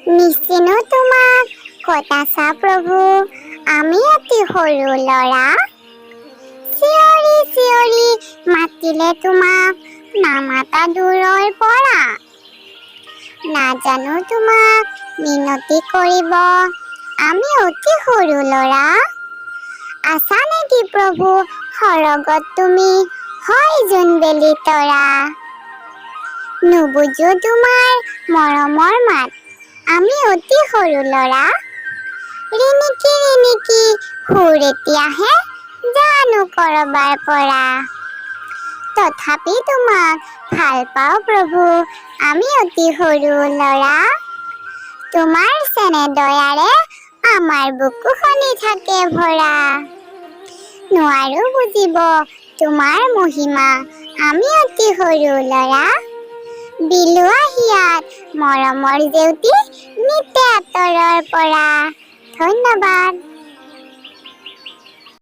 নিশ্চিনো তোমাক কটাছা প্ৰভু, আমি অতি সৰু ল'ৰা। চিঞৰি চিঞৰি মাতিলে তোমাক নামাতা দূৰৰ পৰা। নাজানো তোমাক মিনতি কৰিব, আমি অতি সৰু ল'ৰা। আছা নেকি প্ৰভু সৰগত তুমি, হয় জোনবেলি তৰা। নুবুজো তোমাৰ মৰমৰ মাত, আমি অতি সৰু ল'ৰা। ৰিণিকি ৰিণিকি সুৰ এতিয়াহে জানো কৰবাৰ পৰা। তথাপি তোমাক ভাল পাওঁ প্ৰভু, আমি অতি সৰু ল'ৰা। তোমাৰ চেনেহ দয়াৰে আমাৰ বুকু খনি থাকে ভৰা। নোৱাৰো বুজিব তোমাৰ মহিমা, আমি অতি সৰু ল'ৰা। বিলোৱা হিয়াত মৰমৰ জেউতি নিতে আঁতৰৰ পৰা। ধন্যবাদ।